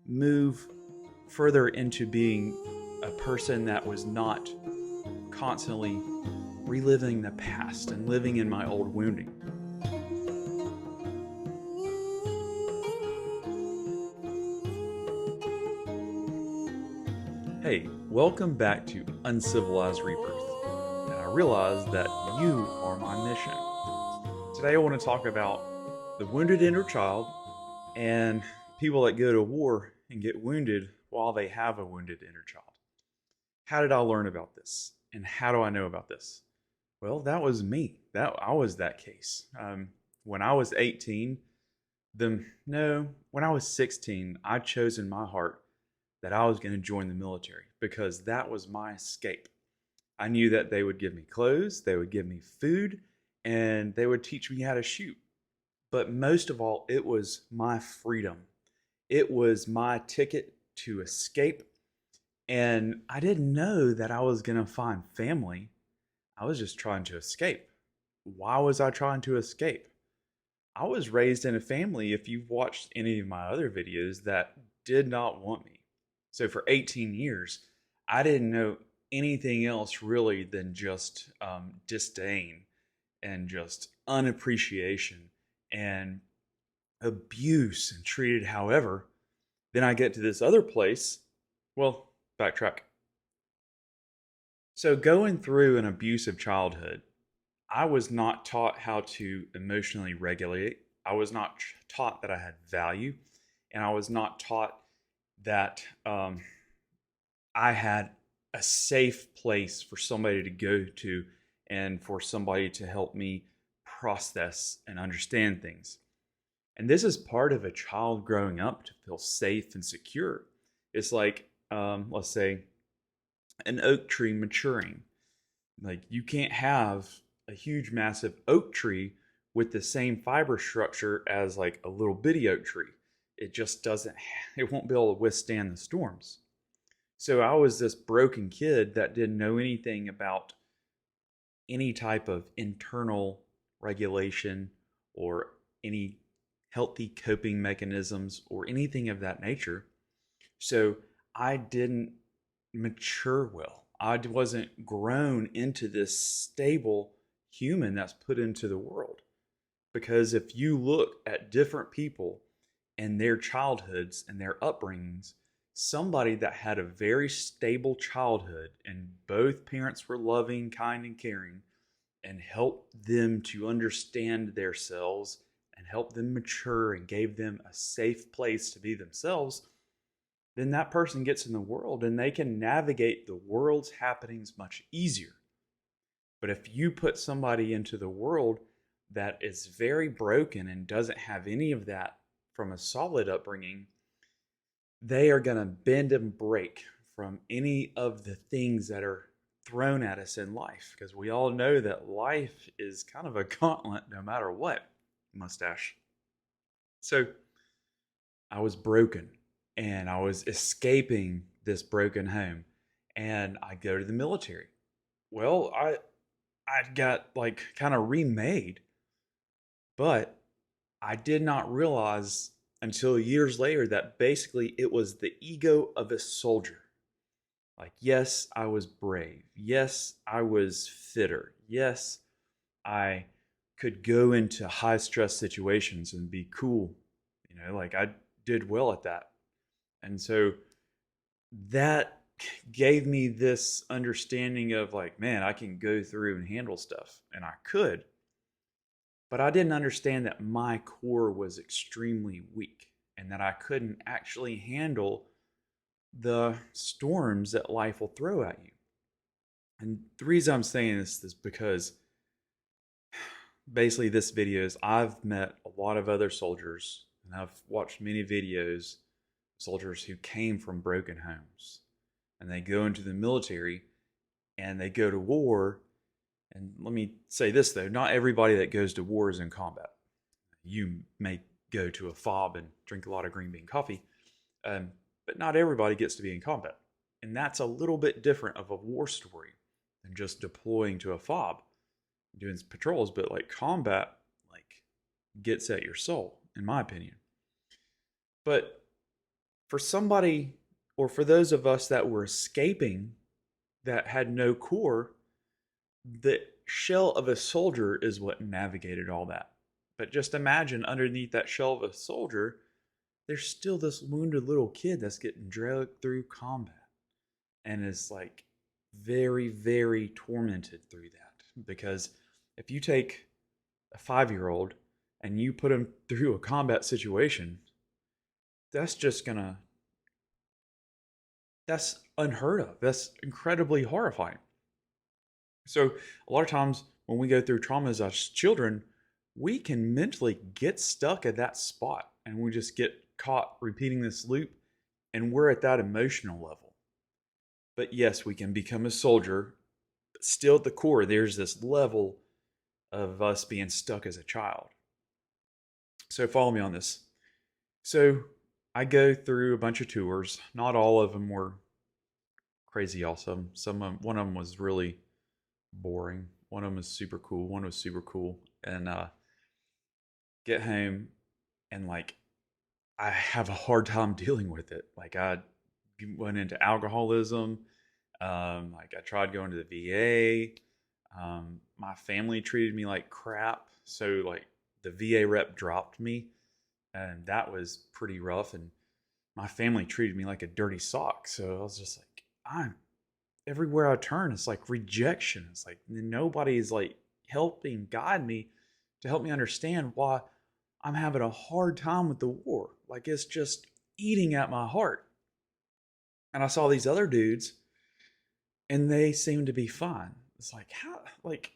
move further into being a person that was not constantly reliving the past and living in my old wounding. Hey, welcome back to Uncivilized Rebirth, and I realize that you are my mission. Today I want to talk about the wounded inner child and people that go to war and get wounded while they have a wounded inner child. How did I learn about this? And how do I know about this? Well, that was me. I was that case. When I was 18, when I was 16, I chose in my heart that I was going to join the military because that was my escape. I knew that they would give me clothes, they would give me food, and they would teach me how to shoot. But most of all, it was my freedom. It was my ticket to escape. And I didn't know that I was going to find family. I was just trying to escape. Why was I trying to escape? I was raised in a family, if you've watched any of my other videos, that did not want me. So for 18 years, I didn't know anything else really than just disdain and just unappreciation and abuse and treated however. Then I get to this other place. Well, backtrack. So going through an abusive childhood, I was not taught how to emotionally regulate. I was not taught that I had value, and I was not taught that I had a safe place for somebody to go to and for somebody to help me process and understand things. And this is part of a child growing up to feel safe and secure. It's like, let's say, an oak tree maturing. Like, you can't have a huge, massive oak tree with the same fiber structure as like a little bitty oak tree. It just doesn't, it won't be able to withstand the storms. So I was this broken kid that didn't know anything about any type of internal regulation or any healthy coping mechanisms or anything of that nature. So I didn't mature well. I wasn't grown into this stable human that's put into the world. Because if you look at different people and their childhoods and their upbringings, somebody that had a very stable childhood and both parents were loving, kind, and caring and helped them to understand themselves and helped them mature and gave them a safe place to be themselves, then that person gets in the world and they can navigate the world's happenings much easier. But if you put somebody into the world that is very broken and doesn't have any of that from a solid upbringing, they are going to bend and break from any of the things that are thrown at us in life. Because we all know that life is kind of a gauntlet no matter what. Mustache. So I was broken and I was escaping this broken home, and I go to the military. Well, I got like kind of remade, but I did not realize until years later that basically it was the ego of a soldier. Like, yes, I was brave. Yes, I was fitter. Yes, I could go into high stress situations and be cool. Like I did well at that. And so that gave me this understanding of like, man, I can go through and handle stuff. And I could. But I didn't understand that my core was extremely weak and that I couldn't actually handle the storms that life will throw at you. And the reason I'm saying this is because basically this video is I've met a lot of other soldiers and I've watched many videos, soldiers who came from broken homes and they go into the military and they go to war. And let me say this though, not everybody that goes to war is in combat. You may go to a fob and drink a lot of green bean coffee, but not everybody gets to be in combat. And that's a little bit different of a war story than just deploying to a fob, doing patrols. But like combat, like gets at your soul, in my opinion. But for somebody, or for those of us that were escaping that had no core, the shell of a soldier is what navigated all that. But just imagine underneath that shell of a soldier, there's still this wounded little kid that's getting dragged through combat and is like very, very tormented through that. Because if you take a 5-year-old and you put him through a combat situation, that's just gonna, that's unheard of. That's incredibly horrifying. So a lot of times when we go through traumas as children, we can mentally get stuck at that spot and we just get caught repeating this loop, and we're at that emotional level. But yes, we can become a soldier, but still at the core, there's this level of us being stuck as a child. So follow me on this. So I go through a bunch of tours. Not all of them were crazy awesome. One of them was really boring. One of them was super cool. One was super cool. And get home and like I have a hard time dealing with it. Like I went into alcoholism. Like I tried going to the VA. My family treated me like crap. So like the VA rep dropped me, and that was pretty rough. And my family treated me like a dirty sock. So I was just like, I'm everywhere I turn, it's like rejection. It's like nobody's like helping guide me to help me understand why I'm having a hard time with the war. Like it's just eating at my heart. And I saw these other dudes and they seemed to be fine. It's like, how, like,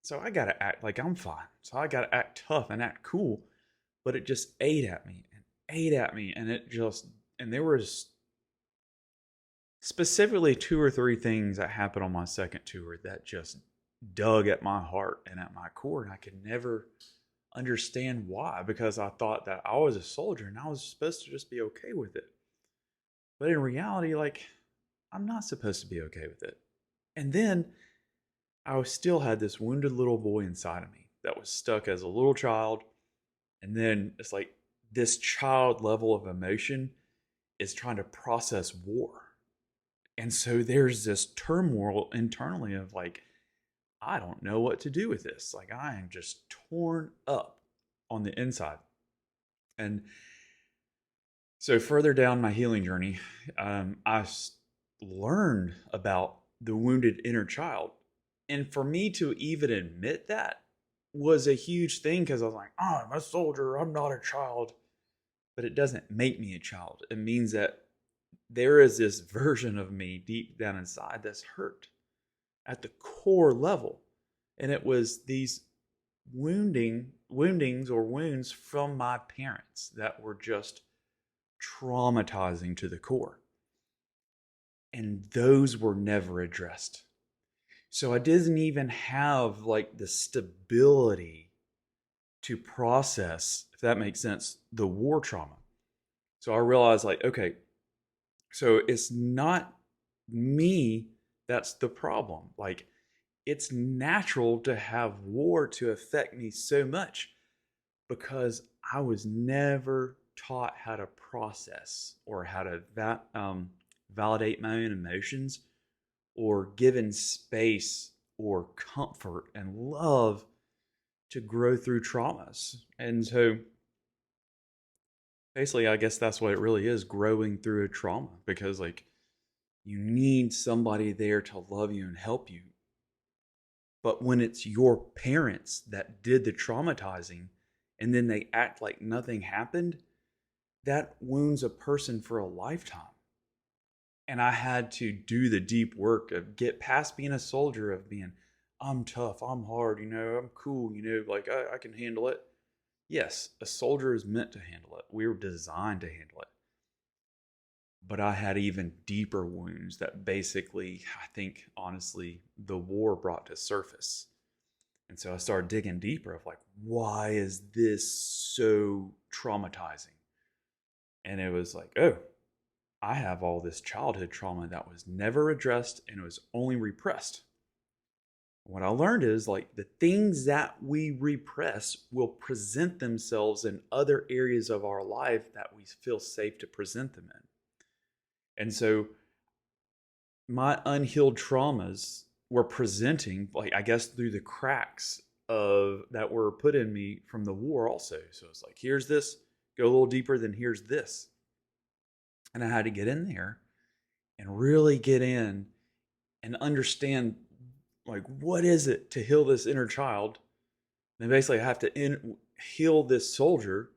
so I got to act like I'm fine. So I got to act tough and act cool. But it just ate at me and ate at me. And it just, and there was specifically 2 or 3 things that happened on my second tour that just dug at my heart and at my core. And I could never understand why, because I thought that I was a soldier and I was supposed to just be okay with it. But in reality, like, I'm not supposed to be okay with it. And then I still had this wounded little boy inside of me that was stuck as a little child. And then it's like this child level of emotion is trying to process war. And so there's this turmoil internally of like, I don't know what to do with this. Like I am just torn up on the inside. And so further down my healing journey, I learned about the wounded inner child. And for me to even admit that was a huge thing, because I was like, oh, I'm a soldier, I'm not a child. But it doesn't make me a child. It means that there is this version of me deep down inside that's hurt at the core level. And it was these woundings or wounds from my parents that were just traumatizing to the core. And those were never addressed. So I didn't even have like the stability to process, if that makes sense, the war trauma. So I realized like, okay, so it's not me that's the problem. Like it's natural to have war to affect me so much because I was never taught how to process or how to validate my own emotions, or given space or comfort and love to grow through traumas. And so basically, I guess that's what it really is, growing through a trauma, because like you need somebody there to love you and help you. But when it's your parents that did the traumatizing and then they act like nothing happened, that wounds a person for a lifetime. And I had to do the deep work of get past being a soldier, of being, I'm tough, I'm hard, I'm cool, like I can handle it. Yes, a soldier is meant to handle it. We were designed to handle it. But I had even deeper wounds that basically, I think, honestly, the war brought to surface. And so I started digging deeper of like, why is this so traumatizing? And it was like, oh, I have all this childhood trauma that was never addressed and it was only repressed. What I learned is like the things that we repress will present themselves in other areas of our life that we feel safe to present them in. And so my unhealed traumas were presenting, like, I guess, through the cracks of that were put in me from the war also. So it's like, here's this, go a little deeper, then here's this. And I had to get in there and really get in and understand, like, what is it to heal this inner child. And basically I have to heal this soldier.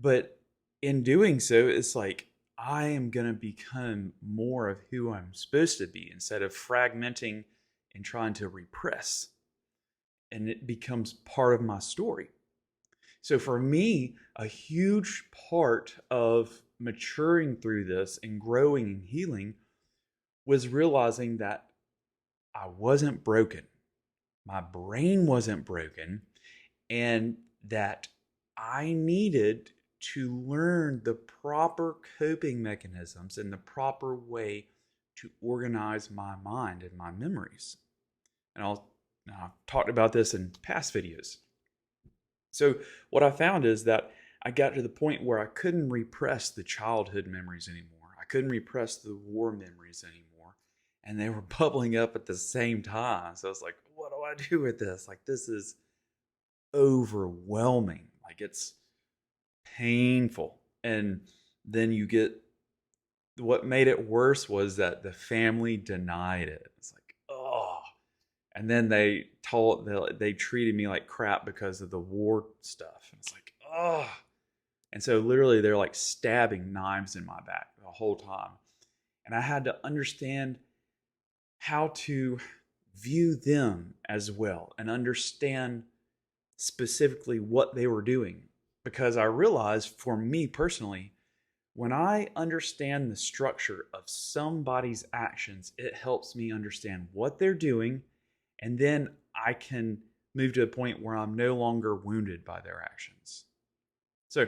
But in doing so, it's like I am going to become more of who I'm supposed to be instead of fragmenting and trying to repress. And it becomes part of my story. So for me, a huge part of maturing through this and growing and healing was realizing that I wasn't broken. My brain wasn't broken, and that I needed to learn the proper coping mechanisms and the proper way to organize my mind and my memories. And I've talked about this in past videos. So what I found is that I got to the point where I couldn't repress the childhood memories anymore. I couldn't repress the war memories anymore. And they were bubbling up at the same time. So I was like, what do I do with this? Like, this is overwhelming. Like, it's painful. And then you get, what made it worse was that the family denied it. It's like, oh. And then they treated me like crap because of the war stuff. And it's like, oh. And so literally they're like stabbing knives in my back the whole time. And I had to understand how to view them as well and understand specifically what they were doing. Because I realized, for me personally, when I understand the structure of somebody's actions, it helps me understand what they're doing, and then I can move to a point where I'm no longer wounded by their actions. So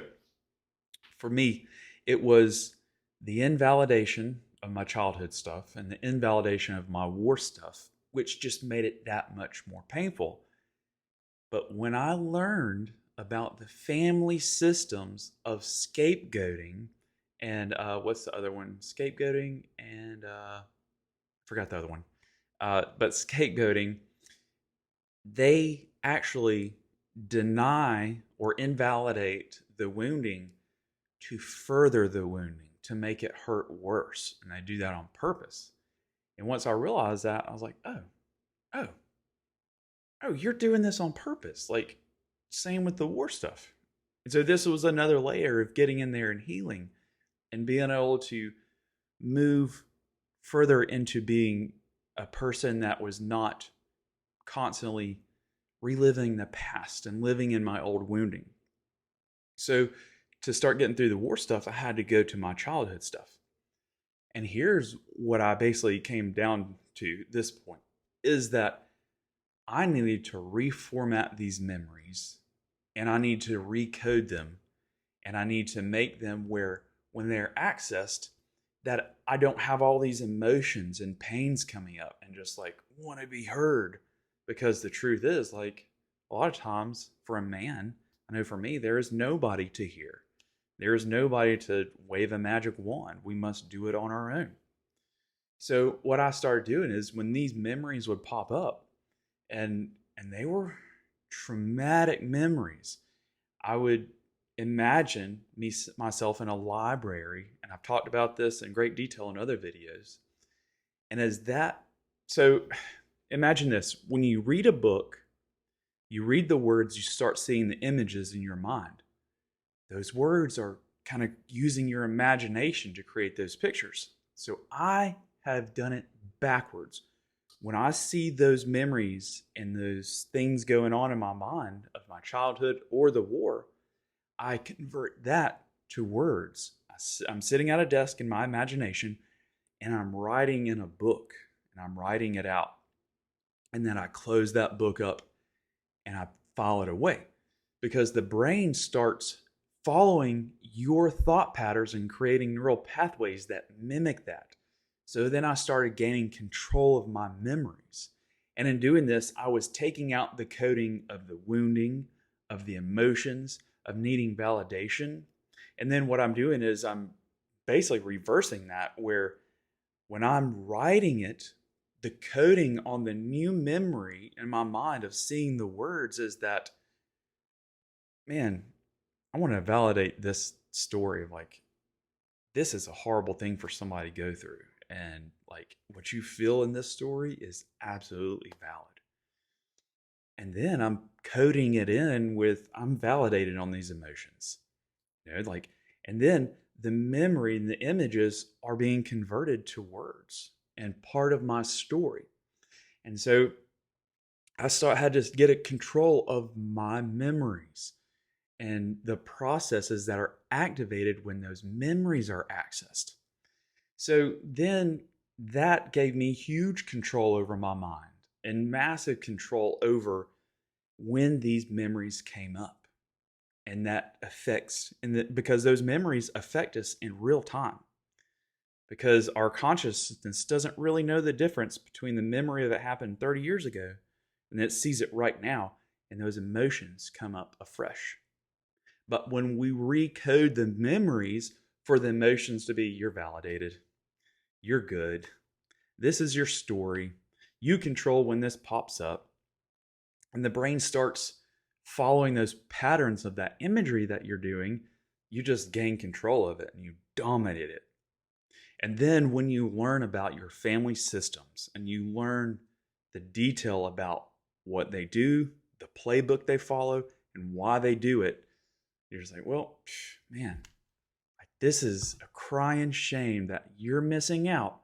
for me, it was the invalidation of my childhood stuff and the invalidation of my war stuff, which just made it that much more painful. But when I learned about the family systems of scapegoating and what's the other one? Scapegoating and forgot the other one. But scapegoating, they actually deny or invalidate the wounding to further the wounding, to make it hurt worse. And they do that on purpose. And once I realized that, I was like, oh, you're doing this on purpose. Like, same with the war stuff. And so this was another layer of getting in there and healing and being able to move further into being a person that was not constantly reliving the past and living in my old wounding. So to start getting through the war stuff, I had to go to my childhood stuff. And here's what I basically came down to this point, is that I needed to reformat these memories, and I need to recode them, and I need to make them where when they're accessed, that I don't have all these emotions and pains coming up and just like want to be heard. Because the truth is, like, a lot of times for a man, I know for me, there is nobody to hear. There is nobody to wave a magic wand. We must do it on our own. So what I started doing is, when these memories would pop up, and they were traumatic memories, I would imagine myself in a library, and I've talked about this in great detail in other videos. And so imagine this: when you read a book, you read the words, you start seeing the images in your mind. Those words are kind of using your imagination to create those pictures. So I have done it backwards. When I see those memories and those things going on in my mind of my childhood or the war, I convert that to words. I'm sitting at a desk in my imagination, and I'm writing in a book, and I'm writing it out. And then I close that book up and I file it away, because the brain starts following your thought patterns and creating neural pathways that mimic that. So then I started gaining control of my memories. And in doing this, I was taking out the coding of the wounding, of the emotions, of needing validation. And then what I'm doing is I'm basically reversing that, where when I'm writing it, the coding on the new memory in my mind of seeing the words is that, man, I want to validate this story of like, this is a horrible thing for somebody to go through. And like what you feel in this story is absolutely valid. And then I'm coding it in with, I'm validated on these emotions. Like, and then the memory and the images are being converted to words and part of my story. And so had to get a control of my memories and the processes that are activated when those memories are accessed. So then that gave me huge control over my mind and massive control over when these memories came up. And that affects, because those memories affect us in real time. Because our consciousness doesn't really know the difference between the memory that happened 30 years ago and it sees it right now, and those emotions come up afresh. But when we recode the memories for the emotions to be, you're validated, you're good, this is your story, you control when this pops up, and the brain starts following those patterns of that imagery that you're doing, you just gain control of it and you dominate it. And then when you learn about your family systems and you learn the detail about what they do, the playbook they follow, and why they do it, you're just like, well, man, this is a crying shame that you're missing out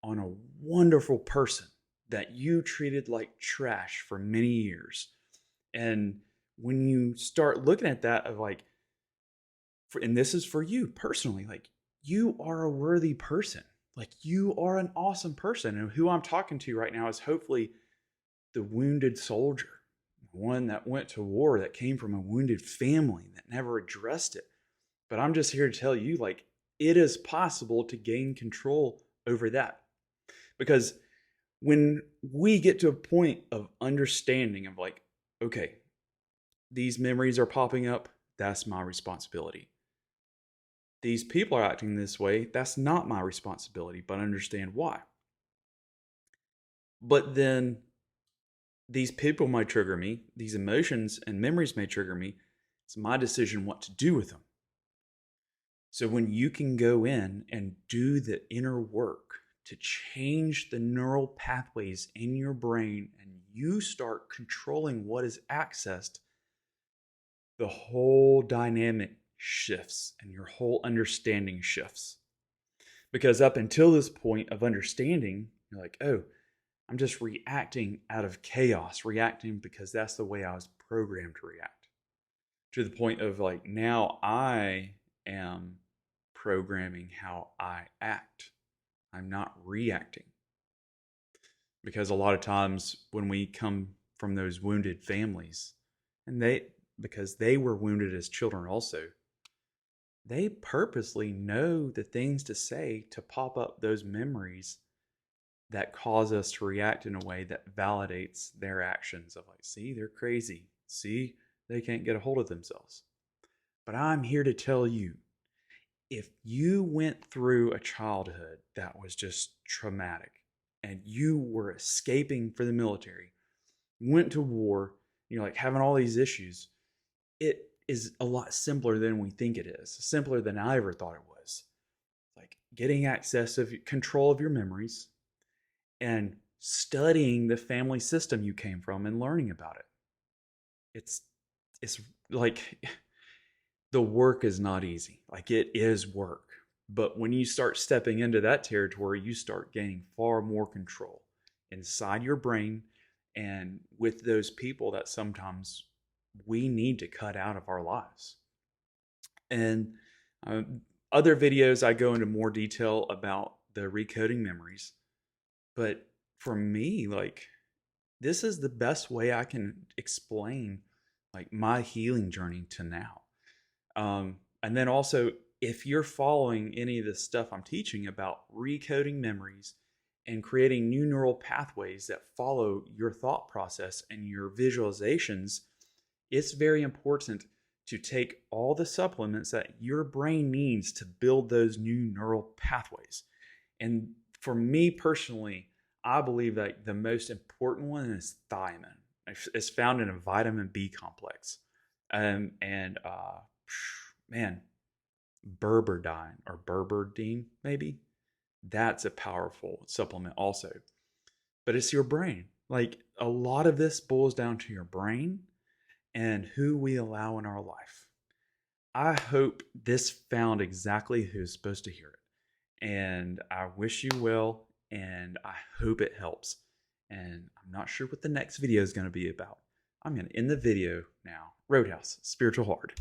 on a wonderful person that you treated like trash for many years. And when you start looking at that of like, and this is for you personally, like you are a worthy person. Like you are an awesome person. And who I'm talking to right now is hopefully the wounded soldier, one that went to war, that came from a wounded family that never addressed it. But I'm just here to tell you, like, it is possible to gain control over that. Because when we get to a point of understanding of like, okay, these memories are popping up, that's my responsibility. These people are acting this way, that's not my responsibility, but understand why. But then these people might trigger me, these emotions and memories may trigger me. It's my decision what to do with them. So when you can go in and do the inner work to change the neural pathways in your brain and you start controlling what is accessed, the whole dynamic shifts and your whole understanding shifts. Because up until this point of understanding, you're like, oh, I'm just reacting out of chaos, reacting because that's the way I was programmed to react. To the point of like, now I am programming how I act. I'm not reacting. Because a lot of times when we come from those wounded families, and because they were wounded as children also, they purposely know the things to say to pop up those memories that cause us to react in a way that validates their actions of like, see, they're crazy. See, they can't get a hold of themselves. But I'm here to tell you, if you went through a childhood that was just traumatic and you were escaping for the military, went to war, you're like having all these issues, it is a lot simpler than we think it is. Simpler than I ever thought it was. Like getting access of control of your memories and studying the family system you came from and learning about it. It's like the work is not easy. Like it is work. But when you start stepping into that territory, you start gaining far more control inside your brain and with those people that sometimes we need to cut out of our lives. And other videos, I go into more detail about the recoding memories. But for me, like, this is the best way I can explain like my healing journey to now. And then also, if you're following any of the stuff I'm teaching about recoding memories and creating new neural pathways that follow your thought process and your visualizations, it's very important to take all the supplements that your brain needs to build those new neural pathways. And for me personally, I believe that the most important one is thiamine. It's found in a vitamin B complex. And man, berberdine, maybe. That's a powerful supplement also. But it's your brain. Like a lot of this boils down to your brain and who we allow in our life. I hope this found exactly who's supposed to hear it. And I wish you well, and I hope it helps. And I'm not sure what the next video is going to be about. I'm going to end the video now. Roadhouse, Spiritual Hard.